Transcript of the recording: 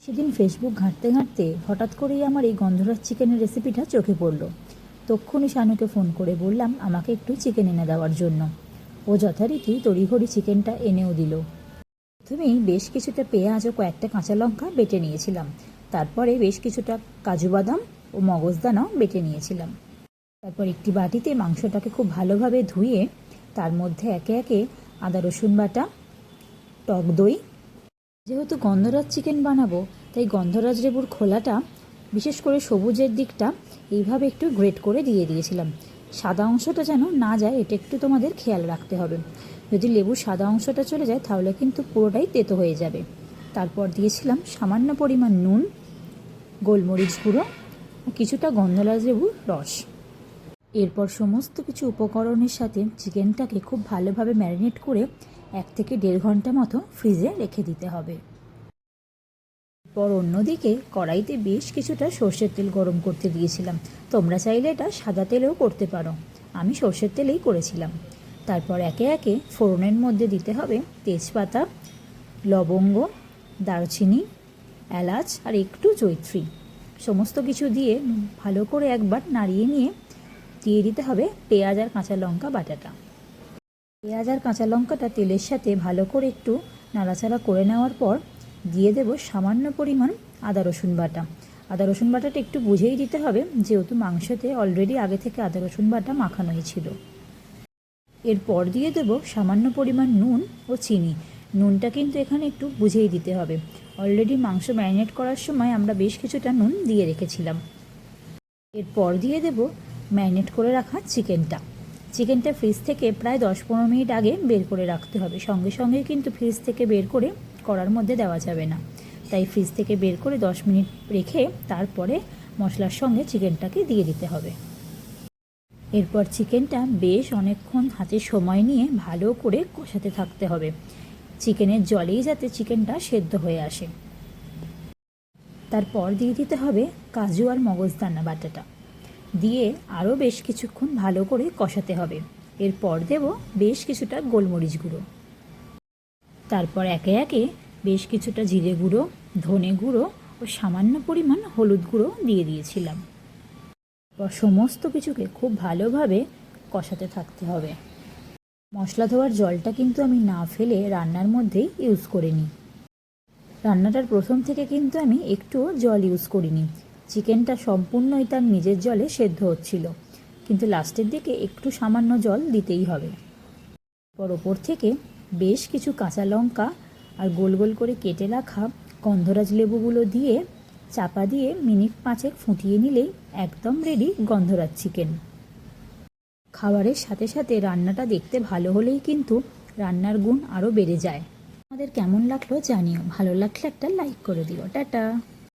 সেদিন ফেসবুক ঘাঁটতে ঘাঁটতে হঠাৎ করেই আমার এই গন্ধরাজ চিকেনের রেসিপিটা চোখে পড়লো। তক্ষুনি শানুকে ফোন করে বললাম আমাকে একটু চিকেন এনে দেওয়ার জন্য। ও যথারীতি তড়িঘড়ি চিকেনটা এনেও দিল। প্রথমেই বেশ কিছুটা পেঁয়াজ ও কয়েকটা কাঁচা লঙ্কা বেটে নিয়েছিলাম। তারপরে বেশ কিছুটা কাজু বাদাম ও মগজদানাও বেটে নিয়েছিলাম। তারপর একটি বাটিতে মাংসটাকে খুব ভালোভাবে ধুয়ে তার মধ্যে একে একে আদা রসুন বাটা, টক দই, যেহেতু গন্ধরাজ চিকেন বানাবো তাই গন্ধরাজ লেবুর খোলাটা, বিশেষ করে সবুজের দিকটা এইভাবে একটু গ্রেট করে দিয়ে দিয়েছিলাম। সাদা অংশটা যেন না যায় এটা একটু তোমাদের খেয়াল রাখতে হবে। যদি লেবুর সাদা অংশটা চলে যায় তাহলে কিন্তু পুরোটাই তেতো হয়ে যাবে। তারপর দিয়েছিলাম সামান্য পরিমাণ নুন, গোলমরিচ গুঁড়ো ও কিছুটা গন্ধরাজ লেবুর রস। এরপর সমস্ত কিছু উপকরণের সাথে চিকেনটাকে খুব ভালোভাবে ম্যারিনেট করে 1 থেকে 1.5 ঘন্টা মতো ফ্রিজে রেখে দিতে হবে। পর অন্যদিকে কড়াইতে বেশ কিছুটা সর্ষের তেল গরম করতে দিয়েছিলাম। তোমরা চাইলে এটা সাদা তেলেও করতে পারো, আমি সর্ষের তেলেই করেছিলাম। তারপর একে একে ফোড়নের মধ্যে দিতে হবে তেজপাতা, লবঙ্গ, দারচিনি, এলাচ আর একটু জয়িত্রী। সমস্ত কিছু দিয়ে ভালো করে একবার নাড়িয়ে নিয়ে দিয়ে দিতে হবে পেঁয়াজ আর কাঁচা লঙ্কা বাটাটা। পেঁয়াজ আর কাঁচা লঙ্কাটা তেলের সাথে ভালো করে একটু নাড়াচাড়া করে নেওয়ার পর দিয়ে দেব সামান্য পরিমাণ আদা রসুন বাটা। আদা রসুন বাটাটা একটু বুঝেই দিতে হবে, যেহেতু মাংসতে অলরেডি আগে থেকে আদা রসুন বাটা মাখানোই ছিল। এরপর দিয়ে দেব সামান্য পরিমাণ নুন ও চিনি। নুনটা কিন্তু এখানে একটু বুঝেই দিতে হবে, অলরেডি মাংস ম্যারিনেট করার সময় আমরা বেশ কিছুটা নুন দিয়ে রেখেছিলাম। এরপর দিয়ে দেব ম্যারিনেট করে রাখা চিকেনটা ফ্রিজ থেকে প্রায় 10-15 মিনিট আগে বের করে রাখতে হবে। সঙ্গে সঙ্গে কিন্তু ফ্রিজ থেকে বের করে কড়ার মধ্যে দেওয়া যাবে না, তাই ফ্রিজ থেকে বের করে 10 মিনিট রেখে তারপরে মশলার সঙ্গে চিকেনটাকে দিয়ে দিতে হবে। এরপর চিকেনটা বেশ অনেকক্ষণ হাতে সময় নিয়ে ভালো করে কষাতে থাকতে হবে, চিকেনের জলেই যাতে চিকেনটা সেদ্ধ হয়ে আসে। তারপর দিয়ে দিতে হবে কাজু আর মগজদানা বাটাটা, দিয়ে আরও বেশ কিছুক্ষণ ভালো করে কষাতে হবে। এরপর দেব বেশ কিছুটা গোলমরিচ গুঁড়ো। তারপর একে একে বেশ কিছুটা জিরে গুঁড়ো, ধনে গুঁড়ো ও সামান্য পরিমাণ হলুদ গুঁড়ো দিয়ে দিয়েছিলাম। সমস্ত কিছুকে খুব ভালোভাবে কষাতে থাকতে হবে। মশলা ধোয়ার জলটা কিন্তু আমি না ফেলে রান্নার মধ্যেই ইউজ করে নিই। রান্নাটার প্রথম থেকে কিন্তু আমি একটুও জল ইউজ করিনি, চিকেনটা সম্পূর্ণই তার নিজের জলে সেদ্ধ হচ্ছিল, কিন্তু লাস্টের দিকে একটু সামান্য জল দিতেই হবে। ওপর থেকে বেশ কিছু কাঁচা লঙ্কা আর গোল গোল করে কেটে রাখা গন্ধরাজ লেবুগুলো দিয়ে চাপা দিয়ে মিনিট 5 ফুটিয়ে নিলেই একদম রেডি গন্ধরাজ চিকেন। খাবারের সাথে সাথে রান্নাটা দেখতে ভালো হলেই কিন্তু রান্নার গুণ আরও বেড়ে যায়। আমাদের কেমন লাগলো জানিও, ভালো লাগলে একটা লাইক করে দিও। টাটা।